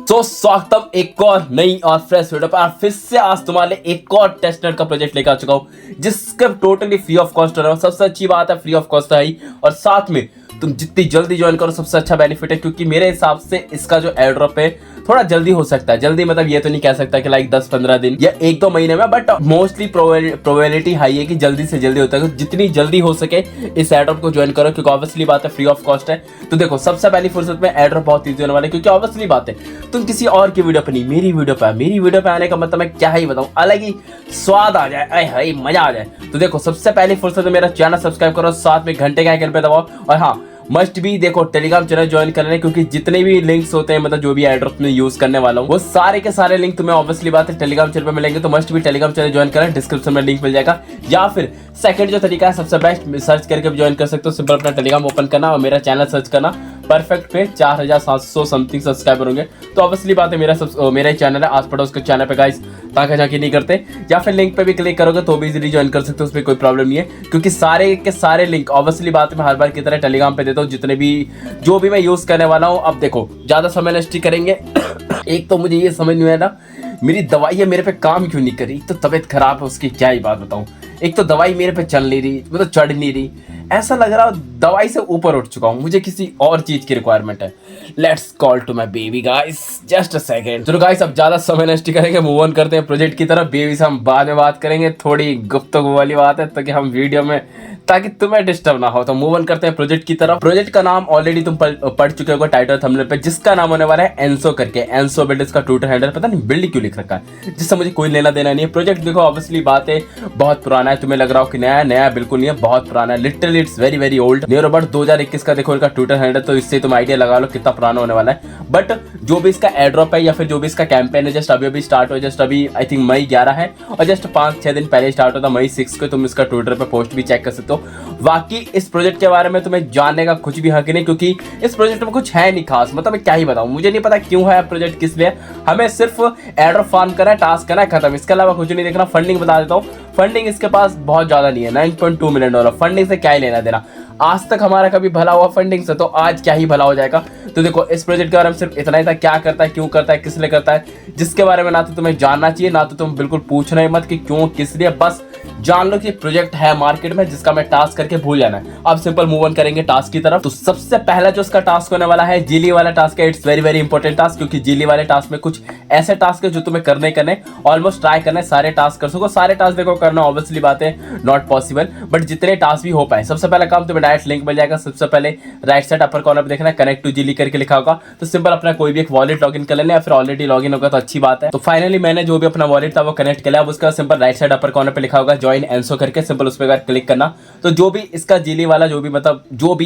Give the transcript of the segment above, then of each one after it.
स्वागतम एक और नई और फ्रेश वीडियो पर। फिर से आज तुम्हारे लिए एक और टेस्टनेट का प्रोजेक्ट लेकर आ चुका हूँ जिसका टोटली फ्री ऑफ कॉस्ट है। सबसे अच्छी बात है फ्री ऑफ कॉस्ट है ही, और साथ में तुम जितनी जल्दी ज्वाइन करो सबसे अच्छा बेनिफिट है, क्योंकि मेरे हिसाब से इसका जो एयर ड्रॉप है थोड़ा जल्दी हो सकता है। जल्दी मतलब ये तो नहीं कह सकता कि लाइक 10-15 दिन या 1-2 महीने में, बट मोस्टली प्रोबेबिलिटी हाई है कि जल्दी से जल्दी होता है। तो जितनी जल्दी हो सके इस एयर ड्रॉप को ज्वाइन करो, क्योंकि ऑब्वियसली बात है फ्री ऑफ कॉस्ट है। तो देखो सबसे पहली फुर्सत में एयर ड्रॉप बहुत ईजी होने वाला है, क्योंकि ऑब्वियसली बात है तुम किसी और की वीडियो पे नहीं, मेरी वीडियो पे आने का मतलब मैं क्या ही बताऊं, अलग ही स्वाद आ जाए, अय हाय मजा आ जाए। तो देखो सबसे पहली फुर्सत में मेरा चैनल सब्सक्राइब करो, साथ में घंटे के आइकन पे दबाओ, और हाँ मस्ट भी देखो टेलीग्राम चैनल ज्वाइन कर लेना, क्योंकि जितने भी लिंक्स होते हैं मतलब जो भी एयर ड्रॉप में यूज करने वाला हूँ वो सारे के सारे लिंक तुम्हें ऑब्वियसली बात है टेलीग्राम चैनल पे मिलेंगे। तो मस्ट भी टेलीग्राम चैनल ज्वाइन करना, डिस्क्रिप्शन में लिंक मिल जाएगा, या फिर सेकंड जो तरीका है सबसे बेस्ट, सर्च करके भी ज्वाइन कर सकते हो। सिंपल अपना टेलीग्राम ओपन करना और मेरा चैनल सर्च करना, परफेक्ट पे 4700 समथिंग सब्सक्राइबर होंगे। तो ऑब्वियसली बात है मेरा ही चैनल है, आज पढ़ो उसके चैनल पे गाइस, ताकि झांकी नहीं करते, या फिर लिंक पे भी क्लिक करोगे तो भी इजीली ज्वाइन कर सकते हो, उसमें कोई प्रॉब्लम नहीं है, क्योंकि सारे के सारे लिंक ऑब्वियसली बात है मैं हर बार की तरह टेलीग्राम पे देता हूँ, जितने भी जो भी मैं यूज करने वाला हूँ। अब देखो ज्यादा समय नष्ट करेंगे एक तो मुझे ये समझ नहीं आया मेरी दवाई है मेरे पे काम क्यों नहीं करी, तो तबीयत खराब है उसकी क्या ही बात बताऊं। एक तो दवाई मेरे पे चल नहीं रही, मतलब चढ़ नहीं रही, ऐसा लग रहा दवाई से ऊपर उठ चुका हूं, मुझे किसी और चीज की रिक्वायरमेंट है। Let's call to my baby guys, just a second. चलो गाइस अब ज्यादा समय नष्ट करेंगे, मूव ऑन करते हैं प्रोजेक्ट की तरफ। बेबी से हम बाद में बात करेंगे, थोड़ी गुफ्तगू वाली बात है ताकि हम वीडियो में, ताकि तुम्हें डिस्टर्ब ना हो। तो मूव ऑन करते हैं प्रोजेक्ट की तरफ। प्रोजेक्ट का नाम ऑलरेडी तुम पढ़ चुके हो टाइटल थंबनेल पे, जिसका नाम होने वाला है एनसो करके। एनसो बिल्ड इसका ट्विटर हैंडल, पता नहीं बिल्ड क्यों लिख रखा है, जिससे मुझे कोई लेना देना नहीं है। प्रोजेक्ट देखो ऑब्वियसली बात है बहुत पुराना है, तुम्हें लग रहा हो कि नया बिल्कुल नहीं है, बहुत पुराना है, literally it's very very old. Near about 2021 का देखो इनका ट्विटर हैंडल, तो इससे तुम आइडिया लगा लो कितना पुराना होने वाला है। बट जो भी इसका एयर ड्रॉप है या फिर जो भी इसका कैंपेन है जस्ट अभी स्टार्ट हो, जस्ट अभी आई थिंक मई 11 है, और जस्ट 5-6 दिन पहले स्टार्ट होता, मई 6 को। तुम इसका ट्विटर पे पोस्ट भी चेक कर सकते हो। बाकी इस प्रोजेक्ट के बारे में तुम्हें जानने का कुछ भी हक नहीं, क्योंकि इस प्रोजेक्ट में कुछ है नहीं खास, मतलब मैं क्या ही बताऊं, मुझे नहीं पता क्यों है प्रोजेक्ट, किस लिए। हमें सिर्फ एयर ड्रॉप फार्म करना है, टास्क करना है, खत्म, इसके अलावा कुछ नहीं देखना। फंडिंग बता देता हूँ, फंडिंग इसके पास बहुत ज्यादा नहीं है, $9.2 मिलियन। फंडिंग से क्या ही लेना देना, आज तक हमारा कभी भला हुआ फंडिंग से, तो आज क्या ही भला हो जाएगा। तो देखो इस प्रोजेक्ट के बारे में सिर्फ इतना ही था, क्या करता है, क्यों करता है, किस लिए करता है, जिसके बारे में ना तो तुम्हें जानना चाहिए, ना तो तुम बिल्कुल पूछना ही मत कि क्यों किस लिए, बस जान लो कि प्रोजेक्ट है मार्केट में जिसका मैं टास्क करके भूल जाना है। अब सिंपल मूव ऑन करेंगे टास्क की तरफ। तो सबसे पहला जो इसका टास्क होने वाला है जीली वाला टास्क है। It's very very important task, क्योंकि जीली वाले टास्क में कुछ ऐसे टास्क है जो तुम्हें करने ऑलमोस्ट ट्राई करना है, सारे टास्क कर सको। सारे टास्क देखो करना ऑब्वियसली बात है नॉट पॉसिबल, बट जितने टास्क भी हो पाए। सबसे पहला काम तुम्हें डायरेक्ट लिंक मिल जाएगा, सबसे पहले राइट साइड अपर कॉर्नर पे देखना कनेक्ट टू जीली करके लिखा होगा। तो सिंपल अपना कोई भी एक वॉलेट लॉगिन कर लेना, या फिर ऑलरेडी लॉगिन होगा तो अच्छी बात है। तो फाइनली मैंने जो भी अपना वॉलेट था वो कनेक्ट किया। अब उसका simple right side upper corner पे लिखा होगा ज्वाइन एनसो करके, सिंपल उस पर क्लिक करना, तो जो भी इसका जीली वाला जो भी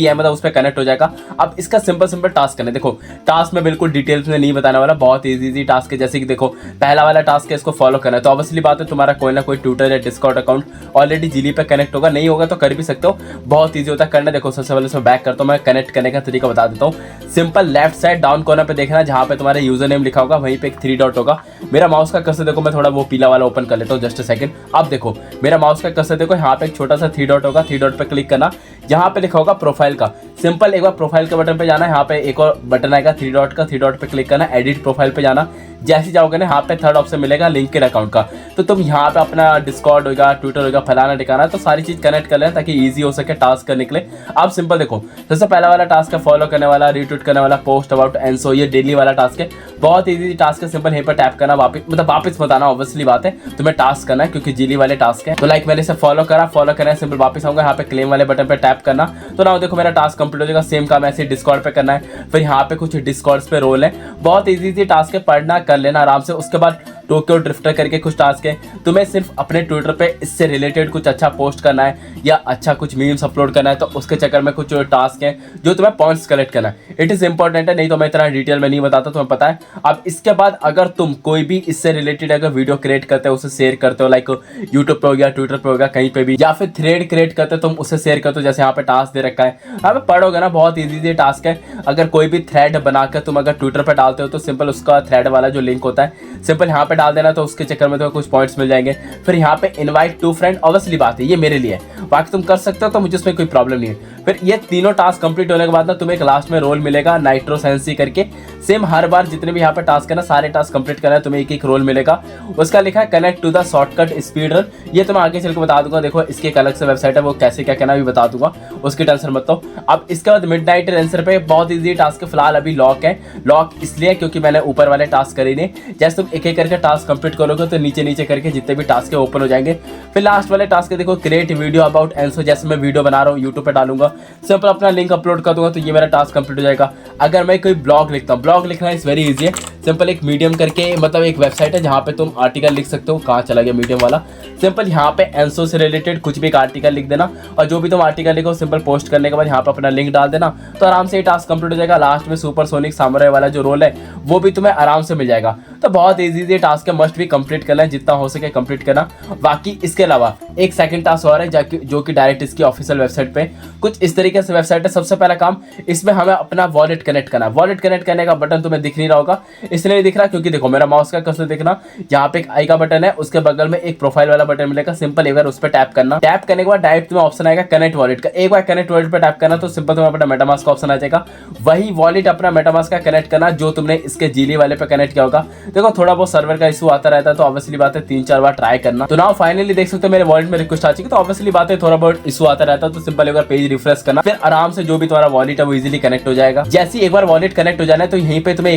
है मतलब उस पर कनेक्ट हो जाएगा। अब इसका सिंपल टास्क करना है। देखो टास्क में बिल्कुल डिटेल्स में नहीं बताने वाला, बहुत इजी टास्क है। जैसे कि देखो पहला वाला टास्क है, इसको फॉलो करना है। तो ऑब्वियसली बात है तुम्हारा कोई ना कोई ट्विटर या डिस्कॉर्ड अकाउंट ऑलरेडी जीली पे कनेक्ट होगा, नहीं होगा तो कर भी सकते हो, बहुत ईजी होता है करना। देखो सबसे पहले इसमें बैक करता हूँ, मैं कनेक्ट करने का तरीका बता देता हूँ। Simple left side down corner पे देखना, जहाँ पे तुम्हारा यूजर नेम लिखा होगा वहीं पे एक 3 डॉट होगा। मेरा माउस का कर्सर देखो, मैं थोड़ा वो पीला वाला ओपन कर लेता हूँ, जस्ट अ सेकंड। अब देखो मेरा माउस का कर्सर देखो, यहाँ पे एक छोटा सा 3 डॉट होगा, 3 डॉट पे क्लिक करना, यहाँ पे लिखा होगा प्रोफाइल का। सिंपल एक बार प्रोफाइल के बटन पे जाना है, यहाँ पे एक और बटन आएगा 3 डॉट का, 3 डॉट पे क्लिक करना, एडिट प्रोफाइल पे जाना। जैसे जाओगे ना यहाँ पे थर्ड ऑप्शन मिलेगा लिंक्डइन अकाउंट का, तो तुम यहाँ पे अपना डिस्कॉर्ड होगा, ट्विटर होगा, फलाना ठिकाना, तो सारी चीज कनेक्ट कर लेना ताकि इजी हो सके टास्क करने के लिए। अब सिंपल देखो सबसे पहला वाला टास्क है फॉलो करने वाला, रीट्वीट करने वाला, पोस्ट अबाउट एनसो, ये डेली वाला टास्क है, बहुत इजी टास्क है। सिंपल यहीं पर टैप करना, वापस मत आना, ऑब्वियसली बात है तुम्हें टास्क करना है क्योंकि जीली वाले टास्क है। तो लाइक मैंने इसे फॉलो करना है, सिंपल वापस आऊंगा, यहाँ पे क्लेम वाले बटन पे टैप करना, तो ना देखो मेरा टास्क कंप्लीट हो जाएगा। सेम काम ऐसे डिस्कॉर्ड पे करना है, फिर यहाँ पे कुछ डिस्कॉर्ड पे रोल है, बहुत इजी टास्क है, पढ़ना कर लेना आराम से। उसके बाद टोक्यो ड्रिफ्टर करके कुछ टास्क है, तुम्हें सिर्फ अपने ट्विटर पे इससे रिलेटेड कुछ अच्छा पोस्ट करना है या अच्छा कुछ मीम्स अपलोड करना है, तो उसके चक्कर में कुछ टास्क है जो तुम्हें पॉइंट्स कलेक्ट करना है। इट इज इंपॉर्टेंट है, नहीं तो मैं इतना डिटेल में नहीं बताता, तुम्हें पता है। अब इसके बाद अगर तुम कोई भी इससे रिलेटेड अगर वीडियो क्रिएट करते हो, उसे शेयर करते हो, लाइक यूट्यूब पे हो गया, ट्विटर पे हो गया, कहीं पे भी, या फिर थ्रेड क्रिएट करते हो तुम उसे शेयर करते हो, जैसे यहाँ पे टास्क दे रखा है, यहाँ पे पढ़ोगे ना बहुत इजी टास्क है। अगर कोई भी थ्रेड बनाकर तुम अगर ट्विटर पे डालते हो तो सिंपल उसका थ्रेड वाला जो लिंक होता है सिंपल यहाँ पे डाल देना तो उसके चक्कर में तो कुछ पॉइंट्स मिल जाएंगे। फिर यहाँ पे इनवाइट टू फ्रेंड, ऑब्वियसली बात है ये मेरे लिए है, बाकी तुम कर सकते हो तो मुझे उसमें कोई प्रॉब्लम नहीं है। फिर ये तीनों टास्क कंप्लीट होने के बाद ना तुम्हें एक लास्ट में रोल मिलेगा नाइट्रो सेंसी करके। सेम हर बार जितने भी यहाँ पे टास्क है ना, सारे टास्क कंप्लीट करना है, तुम्हें एक एक रोल मिलेगा। उसका लिखा है connect to the shortcut speed run, ये तो मैं आगे चल के बता दूंगा। देखो इसकी एक अलग से वेबसाइट है, वो कैसे क्या कहना भी बता दूंगा, उसकी टेंशन मत लो। अब इसके बाद मिडनाइट रेंसर पे बहुत ईजी टास्क, फिलहाल अभी लॉक है। लॉक इसलिए क्योंकि मैंने ऊपर वाले टास्क करे नहीं। जैसे तुम एक एक करके टास्क कंप्लीट करोगे तो नीचे नीचे करके जितने भी टास्क है ओपन हो जाएंगे। फिर लास्ट वाले टास्क देखो, क्रिएट वीडियो अबाउट एनसो, जैसे मैं वीडियो बना रहा हूँ यूट्यूब पे डालूंगा, सिंपल अपना लिंक अपलोड कर दूंगा तो ये मेरा टास्क कंप्लीट हो जाएगा। अगर मैं कोई ब्लॉग लिखता हूँ, ब्लॉग लिखना इज वेरी इजी है, सिंपल एक मीडियम करके मतलब एक वेबसाइट है जहाँ पे तुम आर्टिकल लिख सकते हो। कहाँ चला गया मीडियम वाला, सिंपल यहाँ पे एनसो से रिलेटेड कुछ भी एक आर्टिकल लिख देना और जो भी तुम आर्टिकल लिखो सिंपल पोस्ट करने के बाद यहाँ पे अपना लिंक डाल देना तो आराम से ये टास्क कंप्लीट हो जाएगा। लास्ट में सुपरसोनिक सामुराई वाला जो रोल है वो भी तुम्हें आराम से मिल जाएगा। तो बहुत इजी टास्क है, मस्ट भी कंप्लीट करना है, जितना हो सके कंप्लीट करना। बाकी इसके अलावा एक सेकंड टास्क और है जो कि डायरेक्ट इसकी ऑफिशियल वेबसाइट पे कुछ इस तरीके से वेबसाइट है। सबसे पहला काम इसमें हमें अपना वॉलेट कनेक्ट करना है। वॉलेट कनेक्ट करने का बटन तुम्हें दिख नहीं रहा होगा, इसलिए नहीं दिख रहा क्योंकि देखो मेरा माउस का कसर दिखना, यहाँ पे एक आई का बटन है, उसके बगल में एक प्रोफाइल वाला बटन मिलेगा, सिंपल एक बार उस पर टैप करना। टैप करने के बाद डायरेक्ट तुम्हें ऑप्शन आएगा कनेक्ट वॉलेट का, एक बार कनेक्ट वॉलेट पे टैप करना तो सिंपल तुम्हें अपना मेटामास्क का ऑप्शन आ जाएगा। वही वॉलेट अपना मेटामास्क का कनेक्ट करना जो तुमने इसके जीली वाले पे कनेक्ट किया होगा। देखो थोड़ा बहुत सर्वर का इशू आता रहता है तो ऑब्वियसली बात है 3-4 बार ट्राई करना। तो नाउ फाइनली देख सकते हो मेरे वॉलेट में रिक्वेस्ट आ चुकी है, तो ऑब्वियसली बात है थोड़ा बहुत इशू आता रहता है तो सिंपल एक बार पेज रिफ्रेश करना, फिर आराम से जो भी तुम्हारा वॉलेट है वो इजीली कनेक्ट हो जाएगा। जैसे एक बार वॉलेट कनेक्ट हो जाना है तो यहीं पे तुम्हें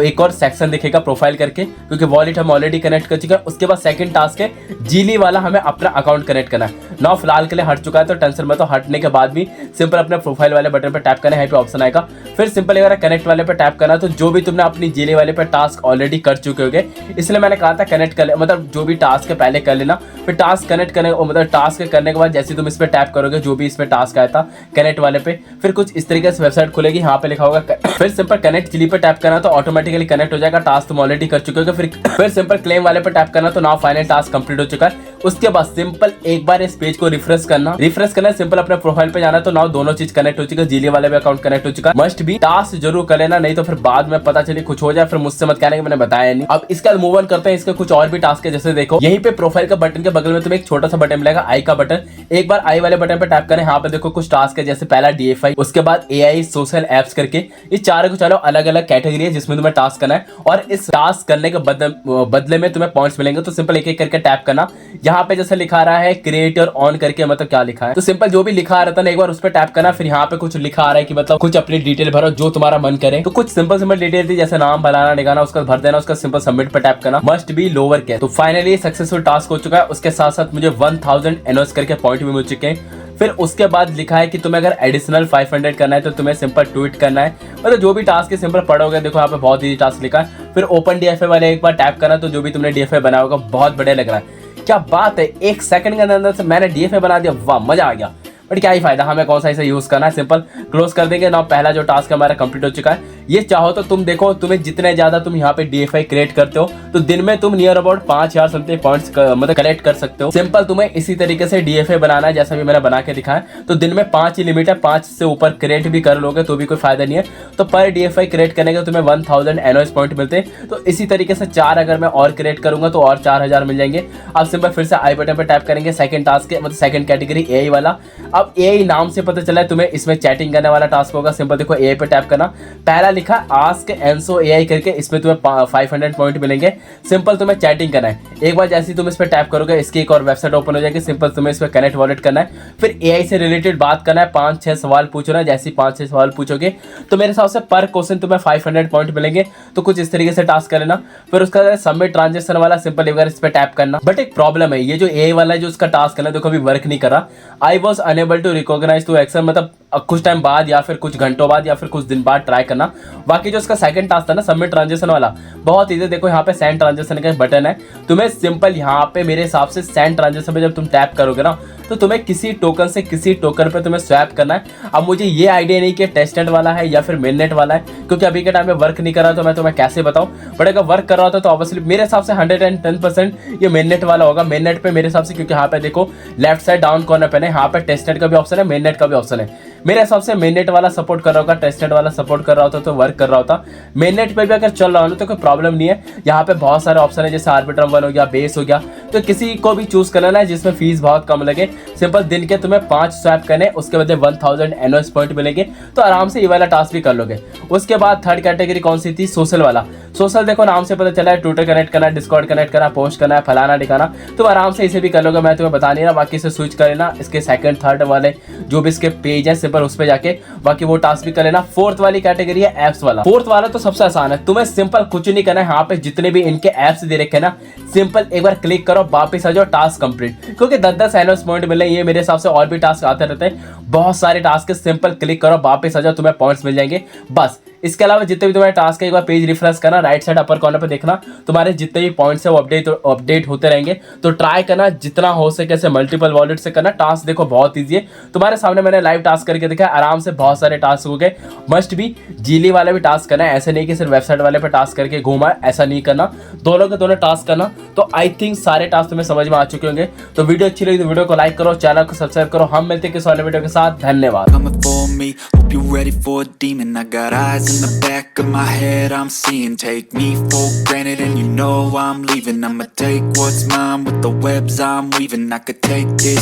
एक और सेक्शन दिखेगा प्रोफाइल करके, क्योंकि वॉलेट हम ऑलरेडी कनेक्ट कर चुके हैं। उसके बाद सेकंड टास्क है जीली वाला, हमें अपना अकाउंट कनेक्ट करना है। नाउ फिलहाल के लिए हट चुका है तो टेंशन मत, हटने के बाद भी सिंपल अपने प्रोफाइल वाले बटन पे टैप करना है, यहाँ पे ऑप्शन आएगा, फिर सिंपल एक बार कनेक्ट वाले पे टैप करना। तो जो भी तुमने अपनी जीली वाले पे टास्क ऑलरेडी कर चुके होगे, इसलिए मैंने कहा था कनेक्ट कर ले, मतलब जो भी टास्क है पहले कर लेना, फिर टास्क कनेक्ट करने मतलब टास्क करने के बाद जैसे तुम इस पे टैप करोगे जो भी इसमें टास्क आया था कनेक्ट वाले पे, फिर कुछ इस तरीके से वेबसाइट खुलेगी, यहाँ पे लिखा होगा फिर सिंपल कनेक्ट जीली पे टैप करना तो ऑटोमेटिकली कनेक्ट हो जाएगा। टास्क तुम ऑलरेडी कर चुके हो। फिर सिंपल क्लेम वाले पे टैप करना तो नाउ फाइनल टास्क कंप्लीट हो चुका है। उसके बाद सिंपल एक बार इस पेज को रिफ्रेश करना सिंपल अपने प्रोफाइल पे जाना तो नाउ दोनों चीज कनेक्ट हो चुका है, जीली वाले भी अकाउंट कनेक्ट हो चुका है। मस्ट भी टास्क जरूर कर लेना, नहीं तो फिर बाद में पता चले कुछ हो जाए फिर मुझसे मत कहना कि मैंने बताया नहीं। अब इसके बाद मूव ऑन करते हैं, इसके कुछ और भी टास्क है। जैसे देखो यहीं पे प्रोफाइल का बटन के बगल में तुम्हें एक छोटा सा बटन मिलेगा आई का बटन, एक बार आई वाले बटन पे टैप करें, यहाँ पे देखो कुछ टास्क है, जैसे पहला DFI, उसके बाद AI सोशल एप्स करके, ये चारों को चलो अलग अलग कैटेगरी है जिसमें तुम्हें टास्क करना है और इस टास्क करने के बदले में तुम्हें पॉइंट्स मिलेंगे। तो सिंपल एक एक करके टैप करना, यहाँ पे जैसे लिखा रहा है क्रिएटर ऑन करके, मतलब क्या लिखा है तो सिंपल जो भी लिखा रहता है ना एक बार उस पर टैप करना। फिर यहाँ पे कुछ लिखा आ रहा है कि मतलब कुछ अपनी डिटेल भरो जो तुम्हारा मन करे, तो कुछ सिंपल डिटेल थी जैसे नाम बनाना निकालना, उसका भर देना, उसका सिंपल सबमिट पे टैप करना, मस्ट बी लोअर केस। तो फाइनली सक्सेसफुल टास्क हो चुका है। उसके साथ साथ मुझे 1000 एनोस करके पॉइंट भी मिल चुके हैं। फिर उसके बाद लिखा है कि तुम्हें अगर एडिशनल 500 करना है तो तुम्हें सिंपल ट्वीट करना है, मतलब जो भी टास्क है सिंपल पढ़ोगे। देखो यहाँ पे बहुत ही टास्क लिखा है। फिर ओपन DFI वाले एक बार टैप करना तो जो भी तुमने DFI बनाया होगा, बहुत बढ़िया लग रहा है, क्या बात है, 1 सेकंड के अंदर से मैंने DFI बना दिया, वाह मजा आ गया। बट क्या ही फायदा, हमें कौन सा इसे यूज करना है, सिंपल क्लोज कर देंगे ना। पहला जो टास्क हमारा कंप्लीट हो चुका है। ये चाहो तो तुम देखो तुम्हें जितने ज्यादा तुम यहाँ पे DFI क्रिएट करते हो तो दिन में तुम नियर अबाउट 5000 समथिंग पॉइंट्स मतलब कलेक्ट कर सकते हो। सिंपल तुम्हें इसी तरीके से DFI बनाना है जैसा भी मैंने बना के दिखाया, तो दिन में 5 ही लिमिट है, 5 से ऊपर क्रिएट भी कर लोगे तो भी कोई फायदा नहीं है। तो पर DFI क्रिएट करने के तुम्हें 1000 एनओएस पॉइंट मिलते हैं। तो इसी तरीके से 4 अगर मैं और क्रिएट करूंगा तो और 4000 मिल जाएंगे। अब सिंपल फिर से आई बटन पर टैप करेंगे, सेकंड टास्क के मतलब सेकंड कैटेगरी AI वाला। अब AI नाम से पता चला है तुम्हें इसमें चैटिंग करने वाला टास्क होगा। सिंपल देखो AI पे टैप करना, पहला लिखा आस्क एनसो AI करके, इसमें तुम्हें 500 पॉइंट मिलेंगे। सिंपल तुम्हें चैटिंग करना है, एक बार जैसे ही तुम इस पर टैप करोगे इसकी एक और वेबसाइट ओपन हो जाएगी। सिंपल तुम्हें इस पर कनेक्ट वॉलेट करना है, फिर AI से रिलेटेड बात करना है, 5-6 सवाल पूछना है। जैसे ही 5-6 सवाल पूछोगे तो मेरे हिसाब से पर क्वेश्चन तुम्हें 500 पॉइंट मिलेंगे। तो कुछ इस तरीके से टास्क कर लेना। फिर उसका सबमिट ट्रांजेक्शन वाला सिंपल एक बार इस पर टैप करना। बट एक प्रॉब्लम है, ये जो AI वाला है जो उसका टास्क है ना, देखो अभी वर्क नहीं कर रहा। I was unable to recognize to action, मतलब कुछ टाइम बाद या फिर कुछ घंटों बाद या फिर कुछ दिन बाद ट्राई करना। बाकी जो उसका सेकंड टास्क था ना सबमिट ट्रांजेक्शन वाला, बहुत इजी। देखो यहाँ पे सेंड ट्रांजेक्शन का बटन है, तुम्हें सिंपल यहाँ पे मेरे हिसाब से सेंड ट्रांजेक्शन पे जब तुम टैप करोगे ना तो तुम्हें किसी टोकन से किसी टोकन पे तुम्हें स्वैप करना है। अब मुझे ये आइडिया नहीं कि टेस्टनेट वाला है या फिर मेननेट वाला है, क्योंकि अभी के टाइम में वर्क नहीं कर रहा तो मैं तुम्हें कैसे बताऊं। बट अगर वर्क कर रहा होता तो ऑब्वियसली मेरे हिसाब से 110% ये मेननेट वाला होगा। मेननेट पे मेरे हिसाब से, क्योंकि यहाँ पे देखो लेफ्ट साइड डाउन कॉर्नर पे ना यहाँ पे टेस्टनेट का भी ऑप्शन है, मेननेट का भी ऑप्शन है। मेरे हिसाब से मेननेट वाला सपोर्ट कर रहा होगा, टेस्टनेट वाला सपोर्ट कर रहा होता तो वर्क कर रहा होता। मेननेट पे भी अगर चल रहा हो तो कोई प्रॉब्लम नहीं है। यहाँ पे बहुत सारे ऑप्शन है, जैसे आर्बिट्रम 1 हो गया, बेस हो गया, तो किसी को भी चूज कर लेना है जिसमें फीस बहुत कम लगे। सिंपल दिन के तुम्हें 5 स्वैप करने, उसके बदले 1000 एनओएस पॉइंट मिलेंगे, तो आराम से ये वाला टास्क भी कर लोगे। उसके बाद थर्ड कैटेगरी कौन सी थी, सोशल वाला। सोशल देखो नाम से पता चला है, ट्विटर कनेक्ट करना है, डिस्कॉर्ड कनेक्ट करना, पोस्ट करना है, फलाना दिखाना, तो आराम से इसे भी कर लोगे। मैं तुम्हें बता नहीं रहा, बाकी से स्विच कर लेना इसके सेकंड थर्ड वाले जो भी इसके पेज है सिंपल उस पे जाके बाकी वो टास्क भी कर लेना। फोर्थ वाली कैटेगरी है एप्स वाला। फोर्थ वाला तो सबसे आसान है, तुम्हें सिंपल कुछ नहीं करना है। यहाँ पे जितने भी इनके एप्स दे रखे ना, सिंपल एक बार क्लिक करो, वापस आ जाओ, टास्क कंप्लीट। क्योंकि 10-10 एनओएस पॉइंट मिले, ये मेरे हिसाब से और भी टास्क आते रहते हैं, बहुत सारे टास्क। सिंपल क्लिक करो, वापस आ जाओ, तुम्हें पॉइंट्स मिल जाएंगे बस। इसके अलावा जितने भी तुम्हारे टास्क है एक बार पेज रिफ्रेश करना, राइट साइड अपर कॉर्नर पे देखना, तुम्हारे जितने भी पॉइंट्स है वो अपडेट होते रहेंगे। तो ट्राई करना जितना हो सके ऐसे मल्टीपल वॉलेट से करना। टास्क देखो बहुत ईजी है, तुम्हारे सामने मैंने लाइव टास्क करके देखा, आराम से बहुत सारे टास्क हो गए। मस्ट भी जीली वाले भी टास्क करना है, ऐसे नहीं कि सिर्फ वेबसाइट वाले पे टास्क करके घूमा है, ऐसा नहीं करना, दोनों के दोनों टास्क करना। तो आई थिंक सारे टास्क तुम्हें समझ में आ चुके होंगे। तो वीडियो अच्छी लगी तो वीडियो को लाइक करो, चैनल को सब्सक्राइब करो। हम मिलते हैं किसी और वीडियो के साथ, धन्यवाद। Coming for me, hope you're ready for a demon. I got eyes in the back of my head, I'm seeing. Take me for granted and you know I'm leaving. I'ma take what's mine with the webs I'm weaving. I could take this